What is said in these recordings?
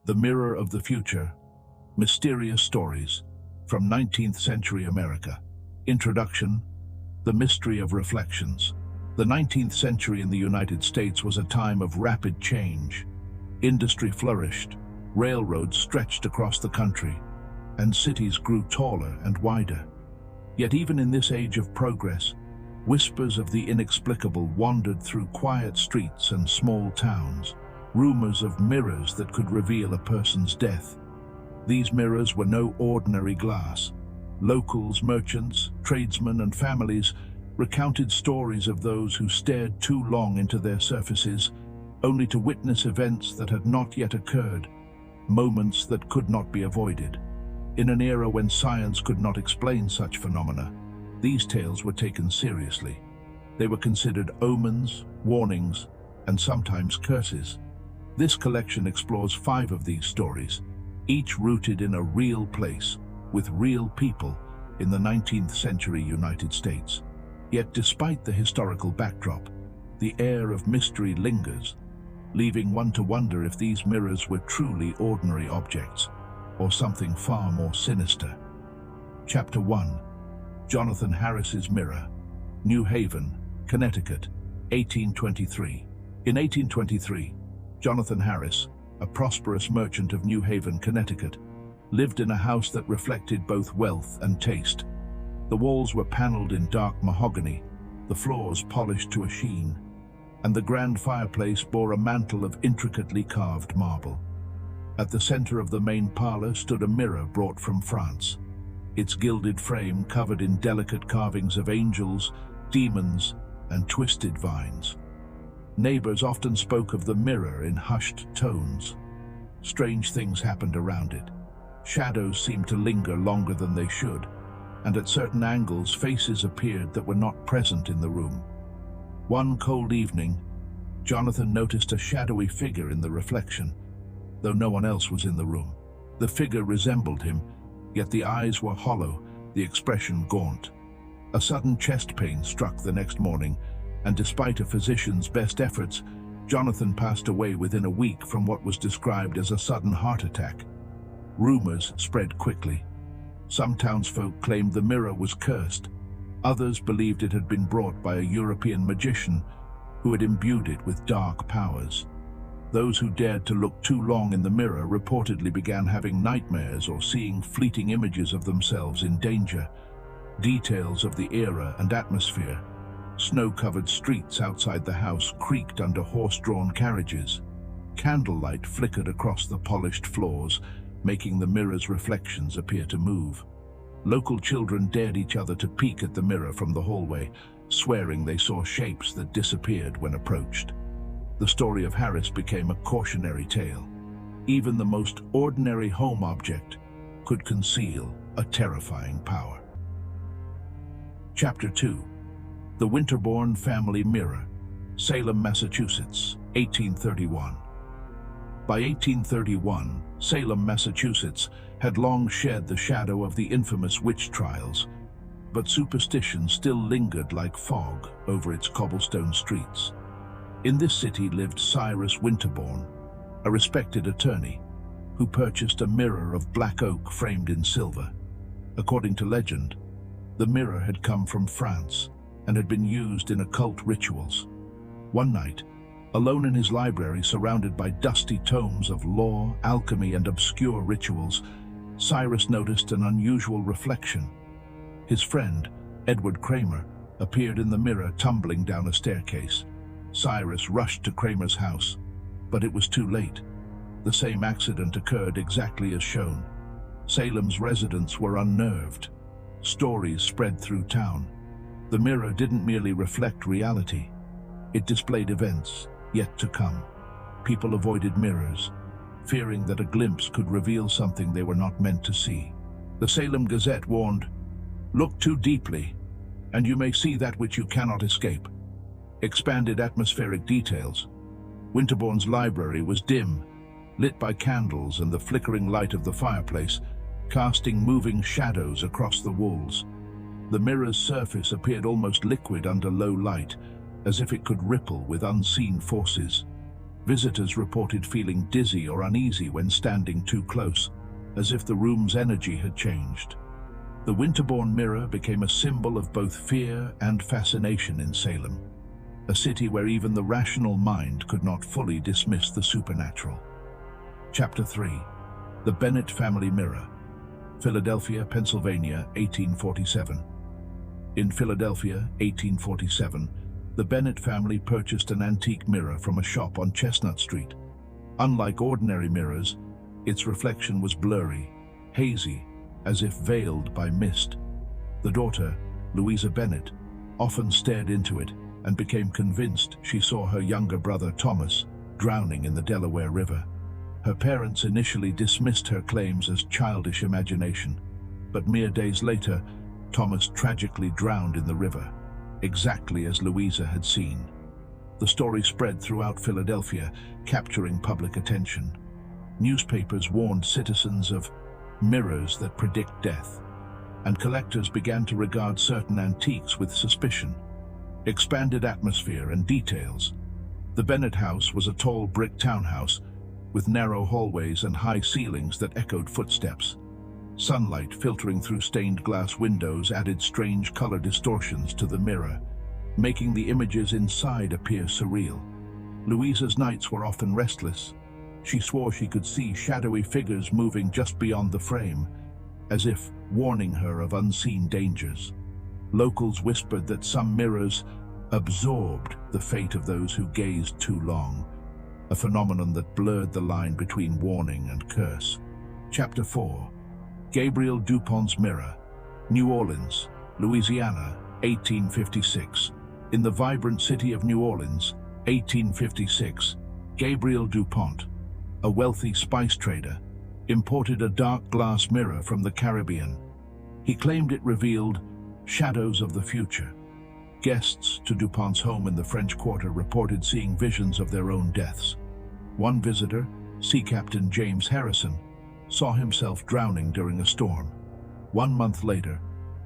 The Mirror of the Future, Mysterious Stories from 19th Century America. Introduction, The Mystery of Reflections. The 19th century in the United States was a time of rapid change. Industry flourished, railroads stretched across the country, and cities grew taller and wider. Yet even in this age of progress, whispers of the inexplicable wandered through quiet streets and small towns. Rumors of mirrors that could reveal a person's death. These mirrors were no ordinary glass. Locals, merchants, tradesmen, and families recounted stories of those who stared too long into their surfaces, only to witness events that had not yet occurred, moments that could not be avoided. In an era when science could not explain such phenomena, these tales were taken seriously. They were considered omens, warnings, and sometimes curses. This collection explores 5 of these stories, each rooted in a real place, with real people in the 19th century United States. Yet despite the historical backdrop, the air of mystery lingers, leaving one to wonder if these mirrors were truly ordinary objects, or something far more sinister. Chapter 1. Jonathan Harris's Mirror, New Haven, Connecticut, 1823. In 1823, Jonathan Harris, a prosperous merchant of New Haven, Connecticut, lived in a house that reflected both wealth and taste. The walls were paneled in dark mahogany, the floors polished to a sheen, and the grand fireplace bore a mantle of intricately carved marble. At the center of the main parlor stood a mirror brought from France, its gilded frame covered in delicate carvings of angels, demons, and twisted vines. Neighbors often spoke of the mirror in hushed tones. Strange things happened around it. Shadows seemed to linger longer than they should, and at certain angles faces appeared that were not present in the room. One cold evening, Jonathan noticed a shadowy figure in the reflection, though no one else was in the room. The figure resembled him, yet the eyes were hollow, the expression gaunt. A sudden chest pain struck the next morning, and despite a physician's best efforts, Jonathan passed away within a week from what was described as a sudden heart attack. Rumors spread quickly. Some townsfolk claimed the mirror was cursed. Others believed it had been brought by a European magician who had imbued it with dark powers. Those who dared to look too long in the mirror reportedly began having nightmares or seeing fleeting images of themselves in danger. Details of the era and atmosphere. Snow-covered streets outside the house creaked under horse-drawn carriages. Candlelight flickered across the polished floors, making the mirror's reflections appear to move. Local children dared each other to peek at the mirror from the hallway, swearing they saw shapes that disappeared when approached. The story of Harris became a cautionary tale. Even the most ordinary home object could conceal a terrifying power. Chapter 2. The Winterbourne Family Mirror, Salem, Massachusetts, 1831. By 1831, Salem, Massachusetts had long shed the shadow of the infamous witch trials, but superstition still lingered like fog over its cobblestone streets. In this city lived Cyrus Winterbourne, a respected attorney, who purchased a mirror of black oak framed in silver. According to legend, the mirror had come from France and had been used in occult rituals. One night, alone in his library surrounded by dusty tomes of law, alchemy, and obscure rituals, Cyrus noticed an unusual reflection. His friend, Edward Kramer, appeared in the mirror tumbling down a staircase. Cyrus rushed to Kramer's house, but it was too late. The same accident occurred exactly as shown. Salem's residents were unnerved. Stories spread through town. The mirror didn't merely reflect reality. It displayed events yet to come. People avoided mirrors, fearing that a glimpse could reveal something they were not meant to see. The Salem Gazette warned, "Look too deeply, and you may see that which you cannot escape." Expanded atmospheric details. Winterbourne's library was dim, lit by candles and the flickering light of the fireplace, casting moving shadows across the walls. The mirror's surface appeared almost liquid under low light, as if it could ripple with unseen forces. Visitors reported feeling dizzy or uneasy when standing too close, as if the room's energy had changed. The Winterbourne mirror became a symbol of both fear and fascination in Salem, a city where even the rational mind could not fully dismiss the supernatural. Chapter 3. The Bennett Family Mirror. Philadelphia, Pennsylvania, 1847. In Philadelphia, 1847, the Bennett family purchased an antique mirror from a shop on Chestnut Street. Unlike ordinary mirrors, its reflection was blurry, hazy, as if veiled by mist. The daughter, Louisa Bennett, often stared into it and became convinced she saw her younger brother Thomas drowning in the Delaware River. Her parents initially dismissed her claims as childish imagination, but mere days later, Thomas tragically drowned in the river, exactly as Louisa had seen. The story spread throughout Philadelphia, capturing public attention. Newspapers warned citizens of mirrors that predict death, and collectors began to regard certain antiques with suspicion. Expanded atmosphere and details. The Bennett house was a tall brick townhouse with narrow hallways and high ceilings that echoed footsteps. Sunlight filtering through stained glass windows added strange color distortions to the mirror, making the images inside appear surreal. Louisa's nights were often restless. She swore she could see shadowy figures moving just beyond the frame, as if warning her of unseen dangers. Locals whispered that some mirrors absorbed the fate of those who gazed too long, a phenomenon that blurred the line between warning and curse. Chapter 4. Gabriel Dupont's Mirror. New Orleans, Louisiana, 1856. In the vibrant city of New Orleans, 1856, Gabriel Dupont, a wealthy spice trader, imported a dark glass mirror from the Caribbean. He claimed it revealed shadows of the future. Guests to Dupont's home in the French Quarter reported seeing visions of their own deaths. One visitor, Sea Captain James Harrison, saw himself drowning during a storm. 1 month later,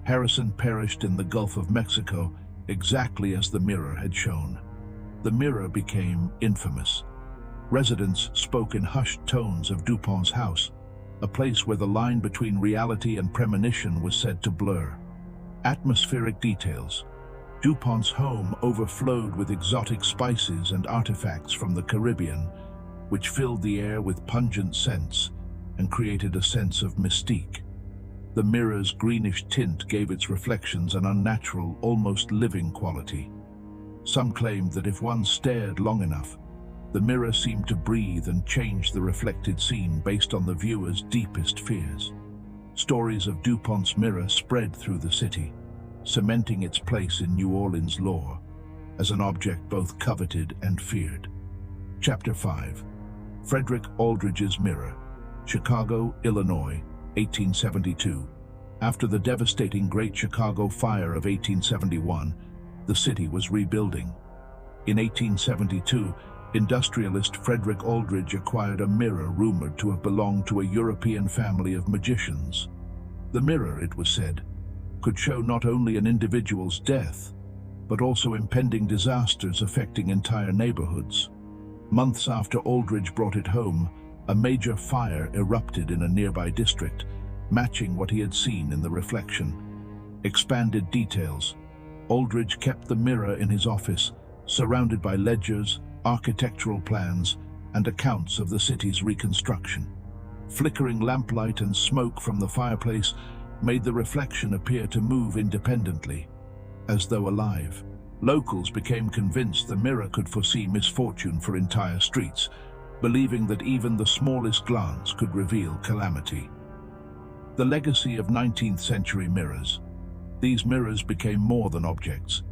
Harrison perished in the Gulf of Mexico, exactly as the mirror had shown. The mirror became infamous. Residents spoke in hushed tones of Dupont's house, a place where the line between reality and premonition was said to blur. Atmospheric details. Dupont's home overflowed with exotic spices and artifacts from the Caribbean, which filled the air with pungent scents and created a sense of mystique. The mirror's greenish tint gave its reflections an unnatural, almost living quality. Some claimed that if one stared long enough, the mirror seemed to breathe and change the reflected scene based on the viewer's deepest fears. Stories of Dupont's mirror spread through the city, cementing its place in New Orleans lore as an object both coveted and feared. Chapter 5. Frederick Aldrich's Mirror. Chicago, Illinois, 1872. After the devastating Great Chicago Fire of 1871, the city was rebuilding. In 1872, industrialist Frederick Aldrich acquired a mirror rumored to have belonged to a European family of magicians. The mirror, it was said, could show not only an individual's death, but also impending disasters affecting entire neighborhoods. Months after Aldrich brought it home, a major fire erupted in a nearby district, matching what he had seen in the reflection. Expanded details. Aldrich kept the mirror in his office, surrounded by ledgers, architectural plans, and accounts of the city's reconstruction. Flickering lamplight and smoke from the fireplace made the reflection appear to move independently, as though alive. Locals became convinced the mirror could foresee misfortune for entire streets, believing that even the smallest glance could reveal calamity. The legacy of 19th century mirrors. These mirrors became more than objects.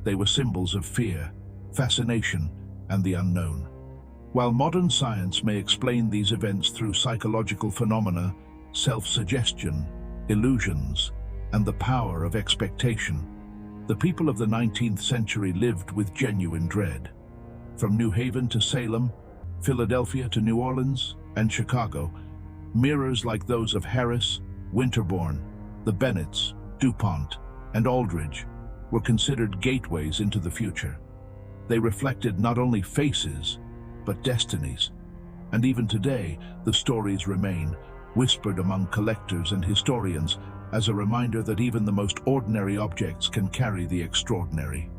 They were symbols of fear, fascination, and the unknown. While modern science may explain these events through psychological phenomena, self-suggestion, illusions, and the power of expectation, the people of the 19th century lived with genuine dread. From New Haven to Salem, Philadelphia to New Orleans, and Chicago, mirrors like those of Harris, Winterbourne, the Bennetts, Dupont, and Aldrich were considered gateways into the future. They reflected not only faces, but destinies. And even today, the stories remain, whispered among collectors and historians, as a reminder that even the most ordinary objects can carry the extraordinary.